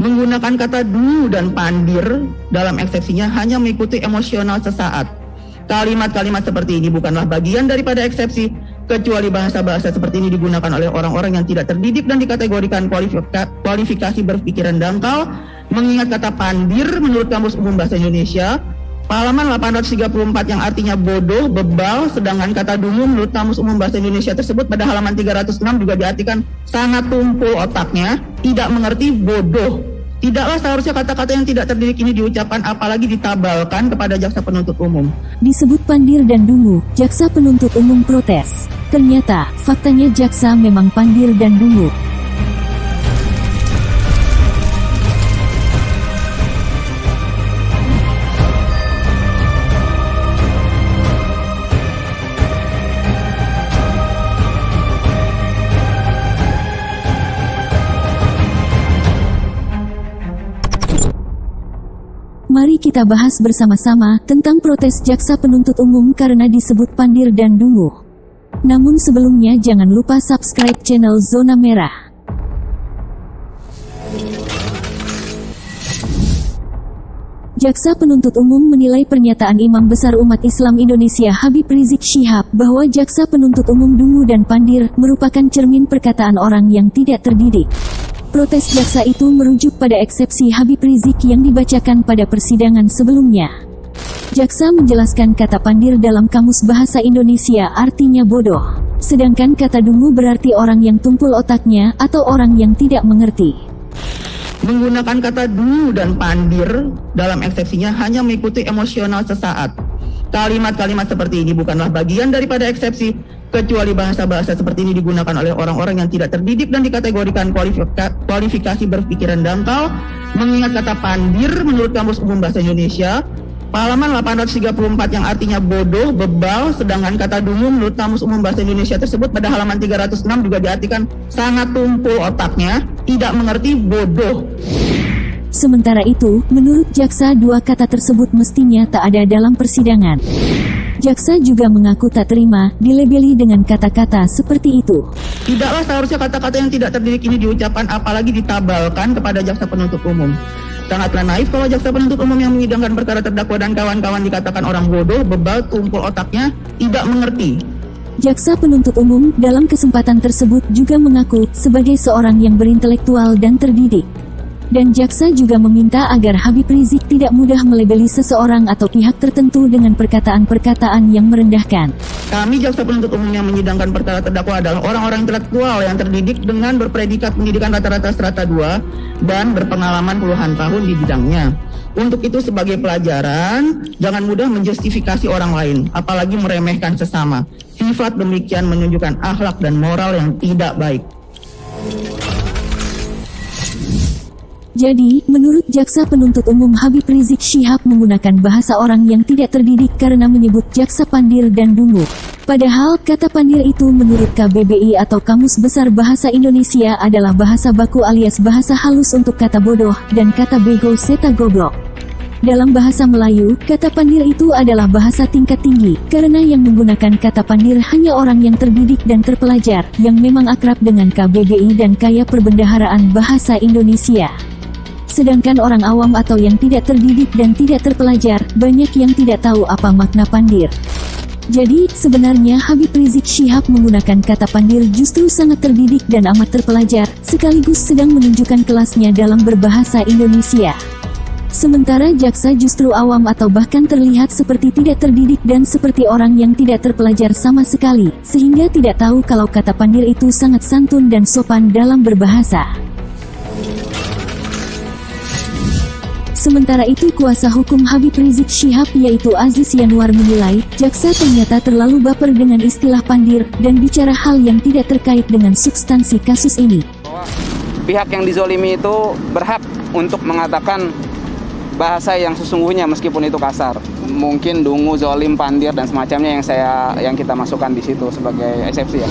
Menggunakan kata dulu dan pandir dalam eksepsinya hanya mengikuti emosional sesaat. Kalimat-kalimat seperti ini bukanlah bagian daripada eksepsi, kecuali bahasa-bahasa seperti ini digunakan oleh orang-orang yang tidak terdidik dan dikategorikan kualifikasi berpikiran dangkal. Mengingat kata pandir menurut Kamus Umum Bahasa Indonesia, halaman 834 yang artinya bodoh, bebal, sedangkan kata dungu menurut Kamus Umum Bahasa Indonesia tersebut pada halaman 306 juga diartikan sangat tumpul otaknya, tidak mengerti, bodoh. Tidaklah seharusnya kata-kata yang tidak terdidik ini diucapkan apalagi ditabalkan kepada jaksa penuntut umum. Disebut pandir dan dungu, jaksa penuntut umum protes. Ternyata, faktanya jaksa memang pandir dan dungu. Mari kita bahas bersama-sama tentang protes jaksa penuntut umum karena disebut pandir dan dungu. Namun sebelumnya jangan lupa subscribe channel Zona Merah. Jaksa penuntut umum menilai pernyataan Imam Besar Umat Islam Indonesia Habib Rizik Syihab bahwa jaksa penuntut umum dungu dan pandir merupakan cermin perkataan orang yang tidak terdidik. Protes jaksa itu merujuk pada eksepsi Habib Rizik yang dibacakan pada persidangan sebelumnya. Jaksa menjelaskan kata pandir dalam Kamus Bahasa Indonesia artinya bodoh, sedangkan kata dungu berarti orang yang tumpul otaknya atau orang yang tidak mengerti. Menggunakan kata dulu dan pandir dalam eksepsinya hanya mengikuti emosional sesaat. Kalimat-kalimat seperti ini bukanlah bagian daripada eksepsi, kecuali bahasa-bahasa seperti ini digunakan oleh orang-orang yang tidak terdidik dan dikategorikan kualifikasi berpikiran dangkal. Mengingat kata pandir menurut Kamus Umum Bahasa Indonesia, halaman 834 yang artinya bodoh, bebal, sedangkan kata dungu menurut Kamus Umum Bahasa Indonesia tersebut pada halaman 306 juga diartikan sangat tumpul otaknya, tidak mengerti, bodoh. Sementara itu, menurut jaksa dua kata tersebut mestinya tak ada dalam persidangan. Jaksa juga mengaku tak terima dilabeli dengan kata-kata seperti itu. Tidaklah seharusnya kata-kata yang tidak terdidik ini diucapkan apalagi ditabalkan kepada jaksa penuntut umum. Sangatlah naif kalau jaksa penuntut umum yang menyidangkan perkara terdakwa dan kawan-kawan dikatakan orang bodoh, bebal, tumpul otaknya, tidak mengerti. Jaksa penuntut umum dalam kesempatan tersebut juga mengaku sebagai seorang yang berintelektual dan terdidik. Dan jaksa juga meminta agar Habib Rizik tidak mudah melabeli seseorang atau pihak tertentu dengan perkataan-perkataan yang merendahkan. Kami jaksa penuntut umum yang menyidangkan perkara terdakwa adalah orang-orang intelektual yang terdidik dengan berpredikat pendidikan rata-rata strata 2 dan berpengalaman puluhan tahun di bidangnya. Untuk itu sebagai pelajaran, jangan mudah menjustifikasi orang lain, apalagi meremehkan sesama. Sifat demikian menunjukkan akhlak dan moral yang tidak baik. Jadi, menurut jaksa penuntut umum Habib Rizik Syihab menggunakan bahasa orang yang tidak terdidik karena menyebut jaksa pandir dan dungu. Padahal, kata pandir itu menurut KBBI atau Kamus Besar Bahasa Indonesia adalah bahasa baku alias bahasa halus untuk kata bodoh, dan kata bego serta goblok. Dalam bahasa Melayu, kata pandir itu adalah bahasa tingkat tinggi, karena yang menggunakan kata pandir hanya orang yang terdidik dan terpelajar, yang memang akrab dengan KBBI dan kaya perbendaharaan bahasa Indonesia. Sedangkan orang awam atau yang tidak terdidik dan tidak terpelajar, banyak yang tidak tahu apa makna pandir. Jadi, sebenarnya Habib Rizik Syihab menggunakan kata pandir justru sangat terdidik dan amat terpelajar, sekaligus sedang menunjukkan kelasnya dalam berbahasa Indonesia. Sementara jaksa justru awam atau bahkan terlihat seperti tidak terdidik dan seperti orang yang tidak terpelajar sama sekali, sehingga tidak tahu kalau kata pandir itu sangat santun dan sopan dalam berbahasa. Sementara itu kuasa hukum Habib Rizik Syihab yaitu Aziz Yanwar menilai, jaksa ternyata terlalu baper dengan istilah pandir dan bicara hal yang tidak terkait dengan substansi kasus ini. Pihak yang dizolimi itu berhak untuk mengatakan bahasa yang sesungguhnya meskipun itu kasar. Mungkin dungu, zolim, pandir dan semacamnya yang kita masukkan di situ sebagai eksepsi ya.